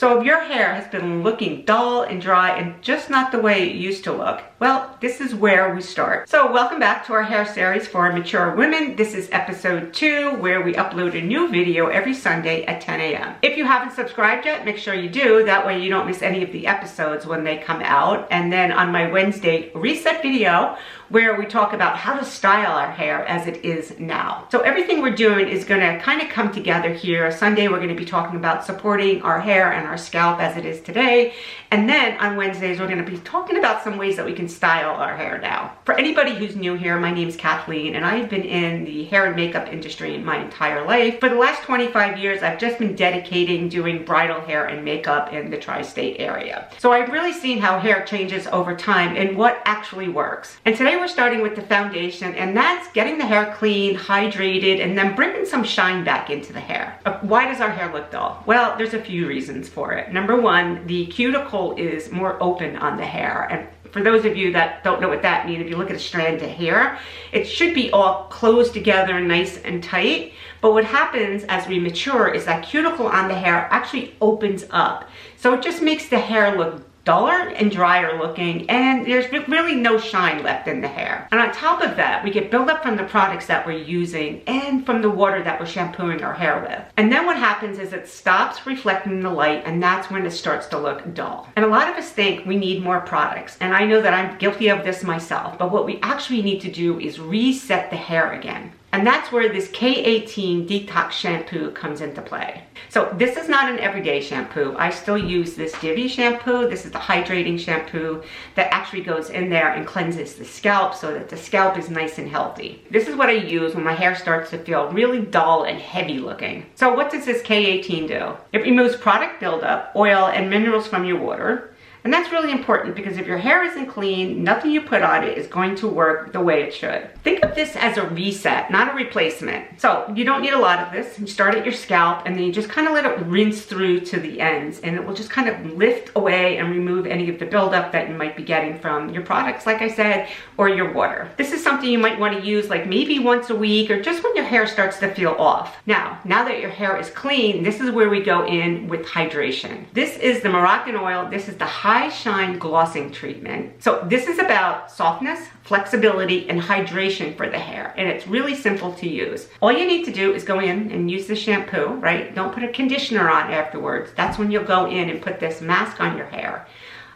So if your hair has been looking dull and dry and just not the way it used to look, well, this is where we start. So welcome back to our hair series for mature women. This is episode 2, where we upload a new video every Sunday at 10 a.m. If you haven't subscribed yet, make sure you do. That way you don't miss any of the episodes when they come out. And then on my Wednesday reset video, where we talk about how to style our hair as it is now. So everything we're doing is gonna kind of come together here. Sunday, we're gonna be talking about supporting our hair and our scalp as it is today. And then on Wednesdays, we're gonna be talking about some ways that we can style our hair now. For anybody who's new here, my name's Kathleen, and I've been in the hair and makeup industry my entire life. For the last 25 years, I've just been dedicating doing bridal hair and makeup in the tri-state area. So I've really seen how hair changes over time and what actually works. And today we're starting with the foundation, and that's getting the hair clean, hydrated, and then bringing some shine back into the hair. Why does our hair look dull? Well, there's a few reasons for it. Number one, the cuticle is more open on the hair. And for those of you that don't know what that means, if you look at a strand of hair, it should be all closed together, nice and tight. But what happens as we mature is that cuticle on the hair actually opens up. So it just makes the hair look duller and drier looking, and there's really no shine left in the hair. And on top of that, we get buildup from the products that we're using and from the water that we're shampooing our hair with. And then what happens is it stops reflecting the light, and that's when it starts to look dull. And a lot of us think we need more products, and I know that I'm guilty of this myself, but what we actually need to do is reset the hair again. And that's where this K18 detox shampoo comes into play. So this is not an everyday shampoo. I still use this Divi shampoo. This is the hydrating shampoo that actually goes in there and cleanses the scalp so that the scalp is nice and healthy. This is what I use when my hair starts to feel really dull and heavy looking. So what does this K18 do? It removes product buildup, oil, and minerals from your water. And that's really important because if your hair isn't clean, nothing you put on it is going to work the way it should. Think of this as a reset, not a replacement. So you don't need a lot of this. You start at your scalp and then you just kind of let it rinse through to the ends, and it will just kind of lift away and remove any of the buildup that you might be getting from your products, like I said, or your water. This is something you might want to use like maybe once a week or just when your hair starts to feel off. Now that your hair is clean, this is where we go in with hydration. This is the Moroccan oil. This is the high shine glossing treatment. So this is about softness, flexibility, and hydration for the hair, and it's really simple to use. All you need to do is go in and use the shampoo, right? Don't put a conditioner on afterwards. That's when you'll go in and put this mask on your hair.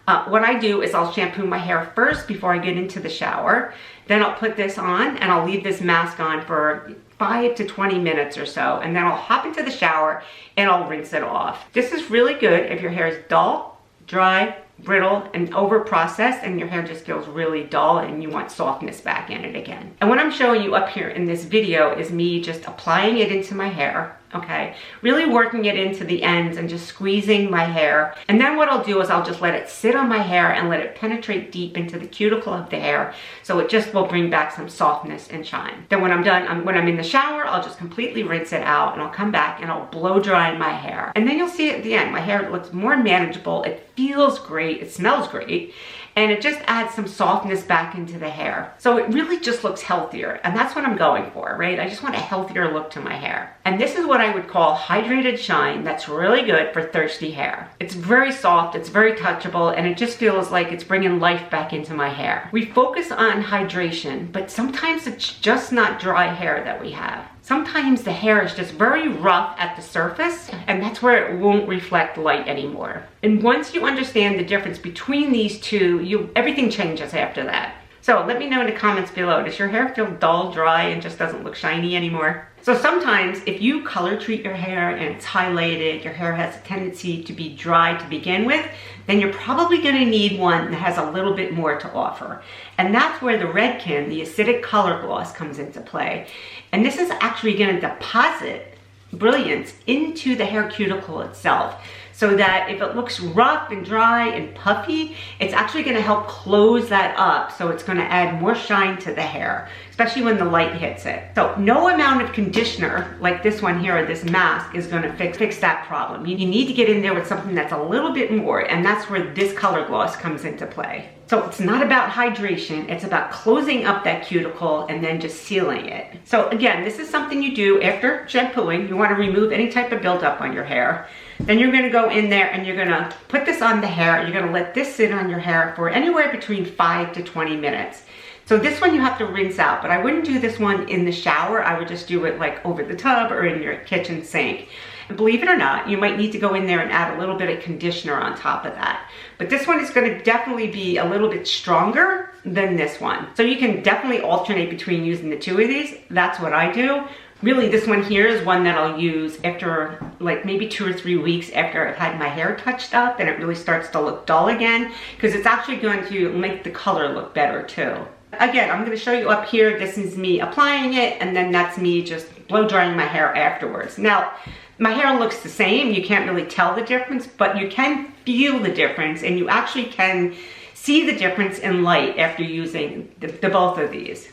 What I do is I'll shampoo my hair first before I get into the shower. Then I'll put this on and I'll leave this mask on for 5 to 20 minutes or so, and then I'll hop into the shower and I'll rinse it off. This is really good if your hair is dull, dry, brittle, and over processed, and your hair just feels really dull and you want softness back in it again. And what I'm showing you up here in this video is me just applying it into my hair, okay? Really working it into the ends and just squeezing my hair. And then what I'll do is I'll just let it sit on my hair and let it penetrate deep into the cuticle of the hair, so it just will bring back some softness and shine. Then when I'm done, when I'm in the shower, I'll just completely rinse it out and I'll come back and I'll blow dry my hair. And then you'll see at the end, my hair looks more manageable, it feels great, it smells great, and it just adds some softness back into the hair. So it really just looks healthier, and that's what I'm going for, right? I just want a healthier look to my hair. And this is what I would call hydrated shine that's really good for thirsty hair. It's very soft, it's very touchable, and it just feels like it's bringing life back into my hair. We focus on hydration, but sometimes it's just not dry hair that we have. Sometimes the hair is just very rough at the surface, and that's where it won't reflect light anymore. And once you understand the difference between these two, everything changes after that. So let me know in the comments below, does your hair feel dull, dry, and just doesn't look shiny anymore? So sometimes if you color treat your hair and it's highlighted, your hair has a tendency to be dry to begin with, then you're probably gonna need one that has a little bit more to offer. And that's where the Redken, the acidic color gloss, comes into play. And this is actually gonna deposit brilliance into the hair cuticle itself, so that if it looks rough and dry and puffy, it's actually gonna help close that up, so it's gonna add more shine to the hair. especially when the light hits it. So no amount of conditioner like this one here or this mask is gonna fix that problem. You need to get in there with something that's a little bit more, and that's where this color gloss comes into play. So it's not about hydration, it's about closing up that cuticle and then just sealing it. So again, this is something you do after shampooing. You wanna remove any type of buildup on your hair. Then you're gonna go in there and you're gonna put this on the hair. You're gonna let this sit on your hair for anywhere between 5 to 20 minutes. So this one you have to rinse out, but I wouldn't do this one in the shower. I would just do it like over the tub or in your kitchen sink. And believe it or not, you might need to go in there and add a little bit of conditioner on top of that. But this one is gonna definitely be a little bit stronger than this one. So you can definitely alternate between using the two of these. That's what I do. Really, this one here is one that I'll use after like maybe 2 or 3 weeks after I've had my hair touched up and it really starts to look dull again, because it's actually going to make the color look better too. Again, I'm going to show you up here, this is me applying it, and then that's me just blow drying my hair afterwards. Now, my hair looks the same, you can't really tell the difference, but you can feel the difference, and you actually can see the difference in light after using the both of these.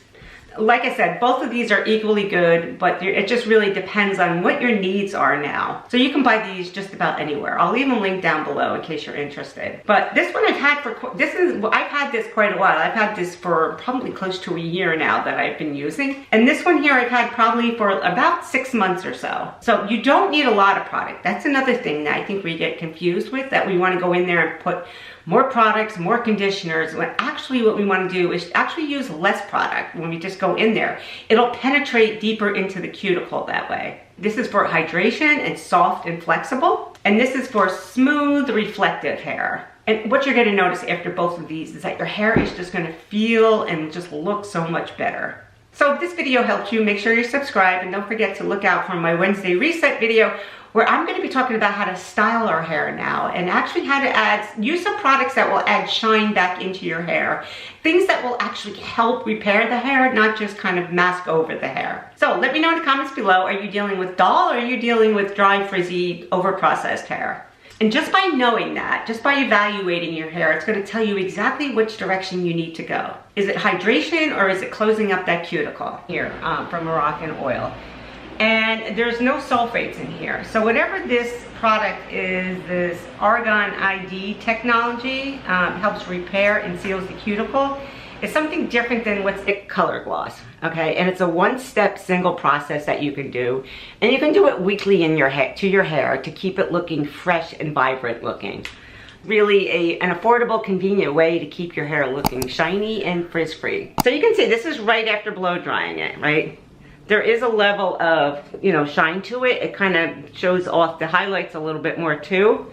Like I said, both of these are equally good, but it just really depends on what your needs are now. So you can buy these just about anywhere. I'll leave a link down below in case you're interested. But this one I've had I've had this quite a while. I've had this for probably close to a year now that I've been using. And this one here I've had probably for about 6 months or so. So you don't need a lot of product. That's another thing that I think we get confused with, that we want to go in there and put more products, more conditioners, when actually what we want to do is actually use less product when we just go in there. It'll penetrate deeper into the cuticle that way. This is for hydration and soft and flexible. And this is for smooth, reflective hair. And what you're going to notice after both of these is that your hair is just going to feel and just look so much better. So if this video helped you, make sure you subscribe, and don't forget to look out for my Wednesday reset video, where I'm going to be talking about how to style our hair now, and actually how to use some products that will add shine back into your hair. Things that will actually help repair the hair, not just kind of mask over the hair. So let me know in the comments below, are you dealing with dull or are you dealing with dry, frizzy, over-processed hair? And just by knowing that, just by evaluating your hair, it's going to tell you exactly which direction you need to go. Is it hydration or is it closing up that cuticle? Here, from Moroccan oil. And there's no sulfates in here. So whatever this product is, this Argon ID technology, helps repair and seals the cuticle. It's something different than what's the color gloss, okay? And it's a one-step single process that you can do. And you can do it weekly in your hair, to your hair, to keep it looking fresh and vibrant looking. Really an affordable, convenient way to keep your hair looking shiny and frizz-free. So you can see this is right after blow drying it, right? There is a level of, you know, shine to it. It kind of shows off the highlights a little bit more too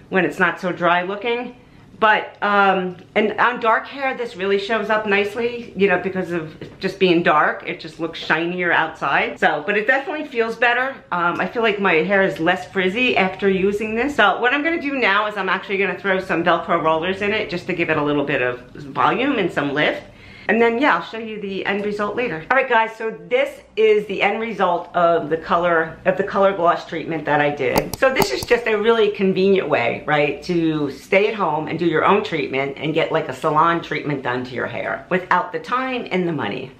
when it's not so dry looking. But, and on dark hair, this really shows up nicely, you know, because of just being dark. It just looks shinier outside. So, but it definitely feels better. I feel like my hair is less frizzy after using this. So what I'm gonna do now is I'm actually gonna throw some Velcro rollers in it just to give it a little bit of volume and some lift. And then, yeah, I'll show you the end result later. All right, guys, so this is the end result of the color gloss treatment that I did. So this is just a really convenient way, right, to stay at home and do your own treatment and get like a salon treatment done to your hair without the time and the money.